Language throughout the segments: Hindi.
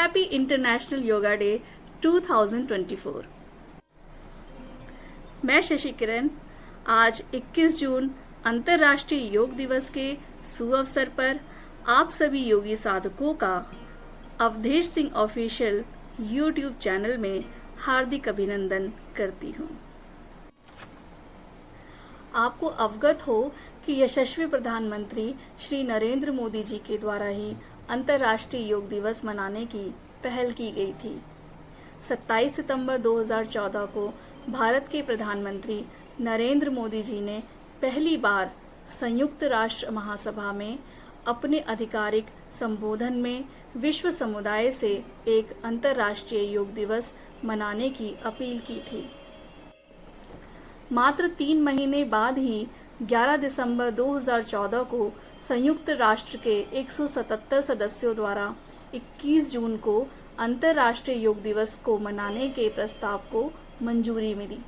Happy international yoga day 2024। मैं शशि किरण आज 21 जून अंतर्राष्ट्रीय योग दिवस के सुअवसर पर आप सभी योगी साधकों का Avdhesh Singh official YouTube channel में हार्दिक अभिनंदन करती हूँ। आपको अवगत हो कि यशस्वी प्रधानमंत्री श्री नरेंद्र मोदी जी के द्वारा ही अंतर्राष्ट्रीय योग दिवस मनाने की पहल की गई थी। 27 सितंबर 2014 को भारत के प्रधानमंत्री नरेंद्र मोदी जी ने पहली बार संयुक्त राष्ट्र महासभा में अपने आधिकारिक संबोधन में विश्व समुदाय से एक अंतर्राष्ट्रीय योग दिवस मनाने की अपील की थी। मात्र 3 महीने बाद ही 11 दिसंबर 2014 को संयुक्त राष्ट्र के 177 सदस्यों द्वारा 21 जून को अंतर्राष्ट्रीय योग दिवस को मनाने के प्रस्ताव को मंजूरी मिली।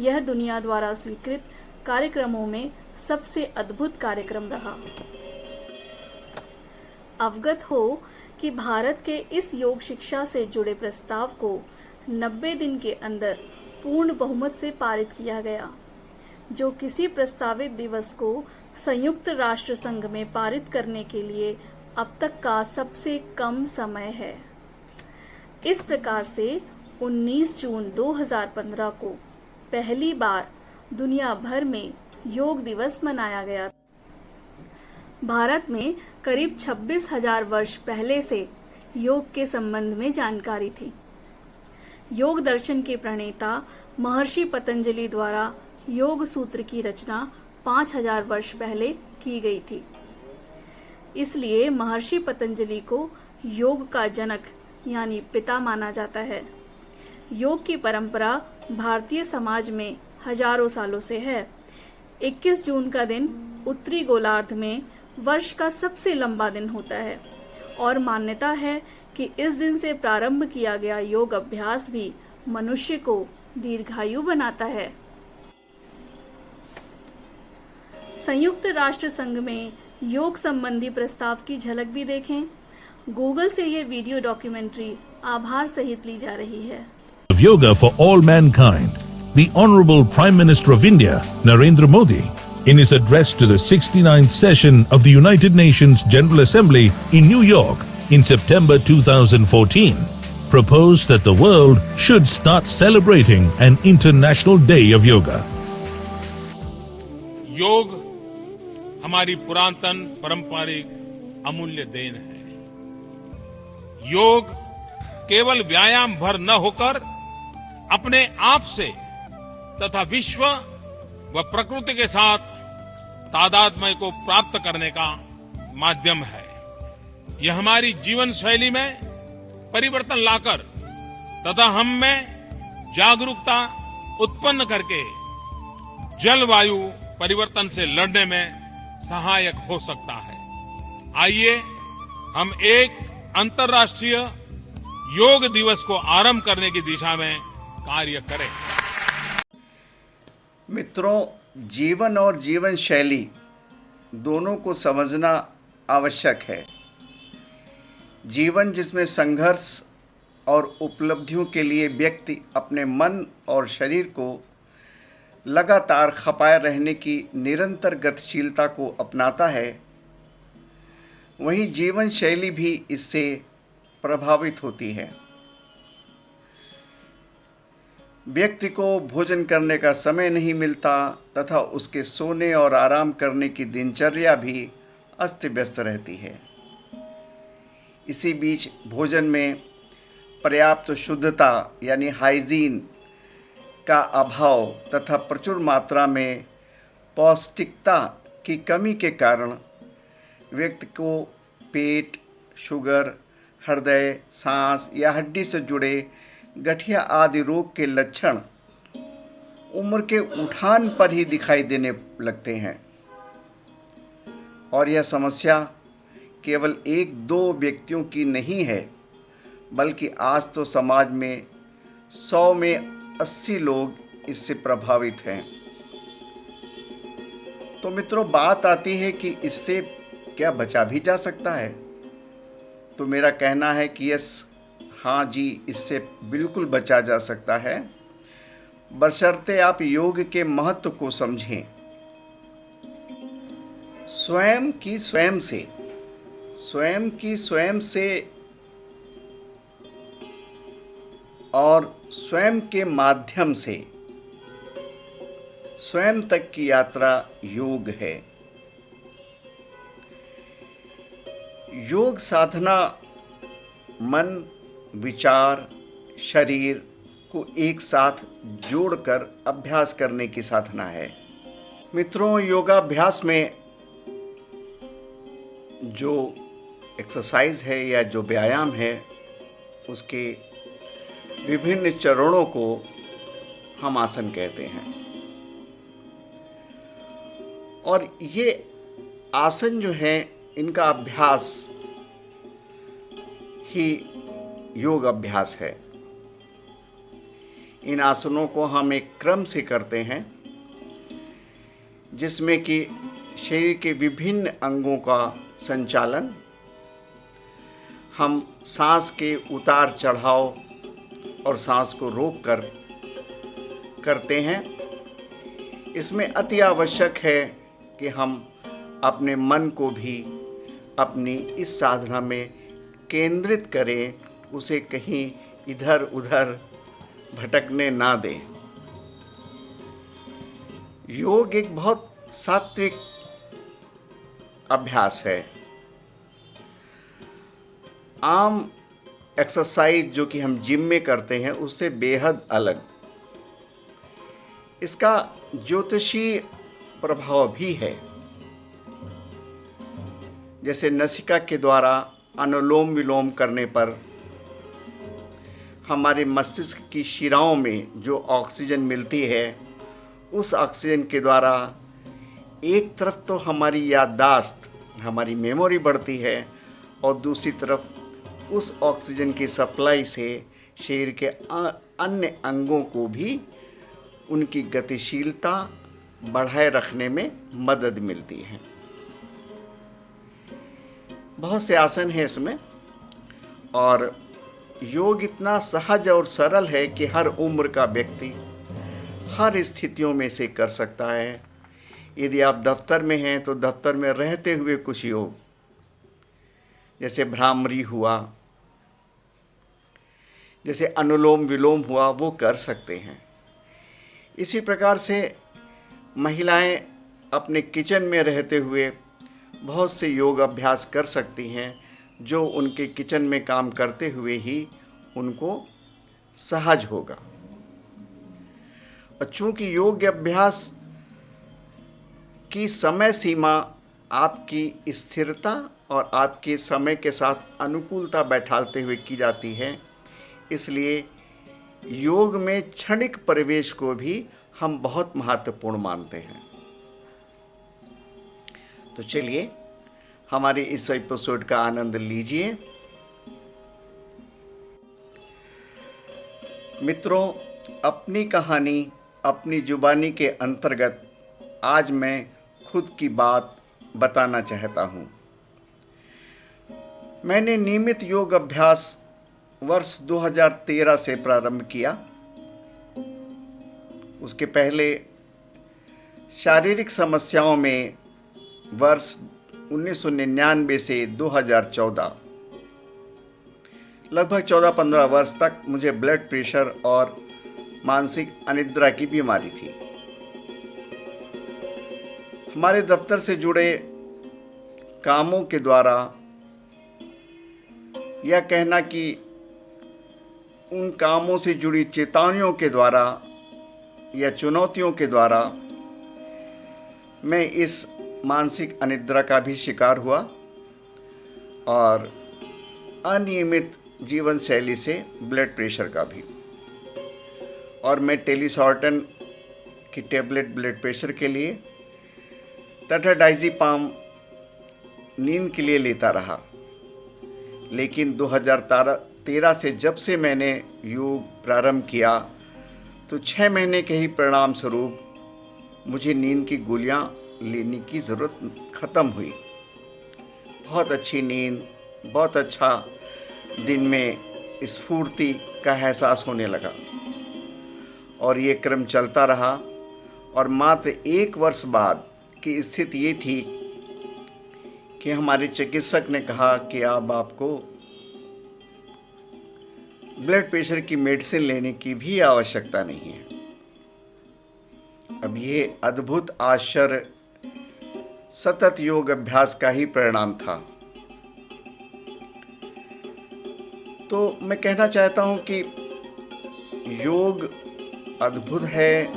यह दुनिया द्वारा स्वीकृत कार्यक्रमों में सबसे अद्भुत कार्यक्रम रहा। अवगत हो कि भारत के इस योग शिक्षा से जुड़े प्रस्ताव को 90 दिन के अंदर पूर्ण बहुमत से पारित किया गया, जो किसी प्रस्तावित दिवस को संयुक्त राष्ट्र संघ में पारित करने के लिए अब तक का सबसे कम समय है। इस प्रकार से 19 जून 2015 को पहली बार दुनिया भर में योग दिवस मनाया गया। भारत में करीब 26,000 वर्ष पहले से योग के संबंध में जानकारी थी। योग दर्शन के प्रणेता महर्षि पतंजलि द्वारा योग सूत्र की रचना 5,000 वर्ष पहले की गई थी। इसलिए महर्षि पतंजलि को योग का जनक यानी पिता माना जाता है। योग की परंपरा भारतीय समाज में हजारों सालों से है। 21 जून का दिन उत्तरी गोलार्ध में वर्ष का सबसे लंबा दिन होता है और मान्यता है कि इस दिन से प्रारंभ किया गया योग अभ्यास भी मनुष्य को दीर्घायु बनाता है। संयुक्त राष्ट्र संघ में योग संबंधी प्रस्ताव की झलक भी देखें। गूगल से ये वीडियो डॉक्यूमेंट्री आभार सहित ली जा रही है। Yoga for all mankind, the Honorable Prime Minister of India, Narendra Modi, in his address to the 69th session of the United Nations General Assembly in New York in September 2014, proposed that the world should start celebrating an International Day of Yoga. योग हमारी पुरातन पारंपरिक अमूल्य देन है। योग केवल व्यायाम भर न होकर अपने आप से तथा विश्व व प्रकृति के साथ तादात्म्य को प्राप्त करने का माध्यम है। यह हमारी जीवन शैली में परिवर्तन लाकर तथा हम में जागरूकता उत्पन्न करके जलवायु परिवर्तन से लड़ने में सहायक हो सकता है। आइए हम एक अंतर्राष्ट्रीय योग दिवस को आरंभ करने की दिशा में कार्य करें। मित्रों, जीवन और जीवन शैली दोनों को समझना आवश्यक है। जीवन जिसमें संघर्ष और उपलब्धियों के लिए व्यक्ति अपने मन और शरीर को लगातार खपाए रहने की निरंतर गतिशीलता को अपनाता है, वहीं जीवन शैली भी इससे प्रभावित होती है। व्यक्ति को भोजन करने का समय नहीं मिलता तथा उसके सोने और आराम करने की दिनचर्या भी अस्त व्यस्त रहती है। इसी बीच भोजन में पर्याप्त शुद्धता यानी हाइजीन का अभाव तथा प्रचुर मात्रा में पौष्टिकता की कमी के कारण व्यक्ति को पेट, शुगर, हृदय, सांस या हड्डी से जुड़े गठिया आदि रोग के लक्षण उम्र के उठान पर ही दिखाई देने लगते हैं। और यह समस्या केवल 1-2 व्यक्तियों की नहीं है, बल्कि आज तो समाज में 100 में 80 लोग इससे प्रभावित हैं। तो मित्रों, बात आती है कि इससे क्या बचा भी जा सकता है? तो मेरा कहना है कि यस, हाँ जी, इससे बिल्कुल बचा जा सकता है, बशर्ते आप योग के महत्व को समझें। स्वयं की स्वयं से और स्वयं के माध्यम से स्वयं तक की यात्रा योग है। योग साधना मन, विचार, शरीर को एक साथ जोड़कर अभ्यास करने की साधना है। मित्रों, योगाभ्यास में जो एक्सरसाइज है या जो व्यायाम है, उसके विभिन्न चरणों को हम आसन कहते हैं। और ये आसन जो है, इनका अभ्यास ही योग अभ्यास है। इन आसनों को हम एक क्रम से करते हैं, जिसमें कि शरीर के विभिन्न अंगों का संचालन, हम सांस के उतार चढ़ाव और सांस को रोककर करते हैं। इसमें अति आवश्यक है कि हम अपने मन को भी अपनी इस साधना में केंद्रित करें, उसे कहीं इधर उधर भटकने ना दें। योग एक बहुत सात्विक अभ्यास है। आम एक्सरसाइज जो कि हम जिम में करते हैं, उससे बेहद अलग। इसका ज्योतिषीय प्रभाव भी है। जैसे नासिका के द्वारा अनुलोम विलोम करने पर हमारे मस्तिष्क की शिराओं में जो ऑक्सीजन मिलती है, उस ऑक्सीजन के द्वारा एक तरफ तो हमारी याददाश्त, हमारी मेमोरी बढ़ती है, और दूसरी तरफ उस ऑक्सीजन की सप्लाई से शरीर के अन्य अंगों को भी उनकी गतिशीलता बढ़ाए रखने में मदद मिलती है। बहुत से आसन हैं इसमें, और योग इतना सहज और सरल है कि हर उम्र का व्यक्ति हर स्थितियों में से कर सकता है। यदि आप दफ्तर में हैं तो दफ्तर में रहते हुए कुछ योग, जैसे भ्रामरी हुआ, जैसे अनुलोम विलोम हुआ, वो कर सकते हैं। इसी प्रकार से महिलाएं अपने किचन में रहते हुए बहुत से योग अभ्यास कर सकती हैं, जो उनके किचन में काम करते हुए ही उनको सहज होगा। और चूंकि योग अभ्यास की समय सीमा आपकी स्थिरता और आपके समय के साथ अनुकूलता बैठालते हुए की जाती है, इसलिए योग में क्षणिक प्रवेश को भी हम बहुत महत्वपूर्ण मानते हैं। तो चलिए हमारे इस एपिसोड का आनंद लीजिए। मित्रों, अपनी कहानी अपनी जुबानी के अंतर्गत आज मैं खुद की बात बताना चाहता हूँ। मैंने नियमित योग अभ्यास वर्ष 2013 से प्रारंभ किया। उसके पहले शारीरिक समस्याओं में वर्ष 1999 से 2014 लगभग 14-15 वर्ष तक मुझे ब्लड प्रेशर और मानसिक अनिद्रा की बीमारी थी। हमारे दफ्तर से जुड़े कामों के द्वारा, या कहना कि उन कामों से जुड़ी चेतावनियों के द्वारा या चुनौतियों के द्वारा, मैं इस मानसिक अनिद्रा का भी शिकार हुआ और अनियमित जीवन शैली से ब्लड प्रेशर का भी। और मैं टेलीसॉर्टन की टेबलेट ब्लड प्रेशर के लिए तथा डाइज़ीपाम नींद के लिए लेता रहा। लेकिन 2013 से जब से मैंने योग प्रारंभ किया, तो 6 महीने के ही परिणाम स्वरूप मुझे नींद की गोलियां लेने की ज़रूरत ख़त्म हुई। बहुत अच्छी नींद, बहुत अच्छा दिन में स्फूर्ति का एहसास होने लगा और ये क्रम चलता रहा और मात्र 1 वर्ष बाद की स्थिति ये थी कि हमारे चिकित्सक ने कहा कि अब आपको ब्लड प्रेशर की मेडिसिन लेने की भी आवश्यकता नहीं है। अब ये अद्भुत आश्चर्य सतत योग अभ्यास का ही परिणाम था। तो मैं कहना चाहता हूं कि योग अद्भुत है,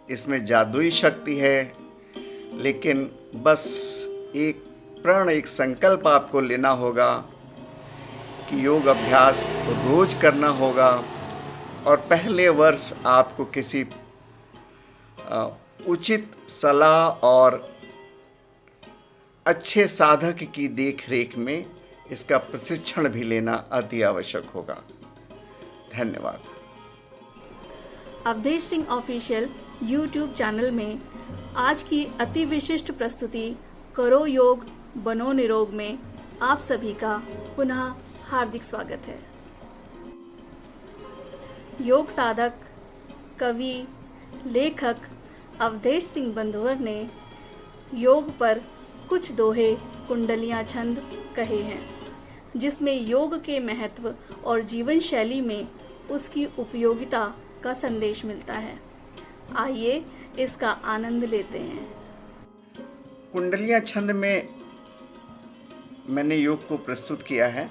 इसमें जादुई शक्ति है, लेकिन बस एक प्रण, एक संकल्प आपको लेना होगा कि योग अभ्यास रोज करना होगा और पहले वर्ष आपको किसी उचित सलाह और अच्छे साधक की देखरेख में इसका प्रशिक्षण भी लेना अति आवश्यक होगा। धन्यवाद। Avdhesh Singh official YouTube channel में आज की अति विशिष्ट प्रस्तुति करो योग बनो निरोग में आप सभी का पुनः हार्दिक स्वागत है। योग साधक, कवि, लेखक अवधेश सिंह बंधुवर ने योग पर कुछ दोहे, कुंडलियां छंद कहे हैं, जिसमें योग के महत्व और जीवन शैली में उसकी उपयोगिता का संदेश मिलता है। आइए इसका आनंद लेते हैं। कुंडलियां छंद में मैंने योग को प्रस्तुत किया है।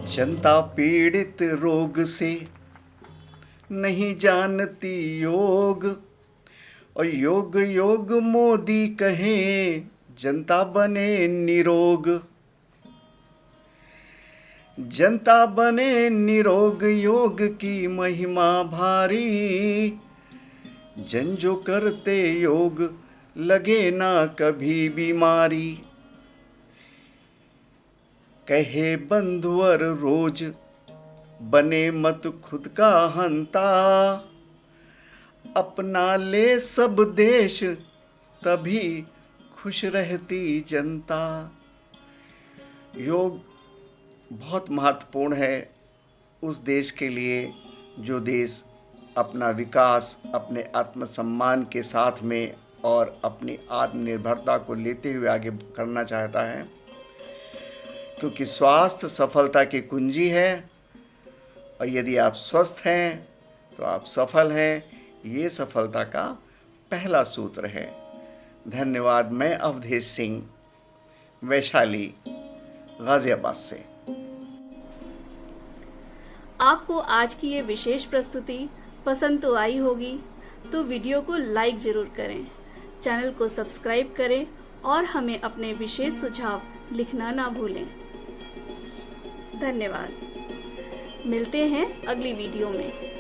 जनता पीड़ित रोग से नहीं जानती योग, और योग योग मोदी कहे जनता बने निरोग। जनता बने निरोग योग की महिमा भारी, जन जो करते योग लगे ना कभी बीमारी। कहे बंधुवर रोज बने मत खुद का हंता, अपना ले सब देश तभी खुश रहती जनता। योग बहुत महत्वपूर्ण है उस देश के लिए जो देश अपना विकास अपने आत्मसम्मान के साथ में और अपनी आत्मनिर्भरता को लेते हुए आगे करना चाहता है, क्योंकि स्वास्थ्य सफलता की कुंजी है और यदि आप स्वस्थ हैं तो आप सफल हैं। ये सफलता का पहला सूत्र है। धन्यवाद। मैं अवधेश सिंह, वैशाली, गाजियाबाद से। आपको आज की ये विशेष प्रस्तुति पसंद तो आई होगी, तो वीडियो को लाइक जरूर करें, चैनल को सब्सक्राइब करें और हमें अपने विशेष सुझाव लिखना ना भूलें। धन्यवाद। मिलते हैं अगली वीडियो में।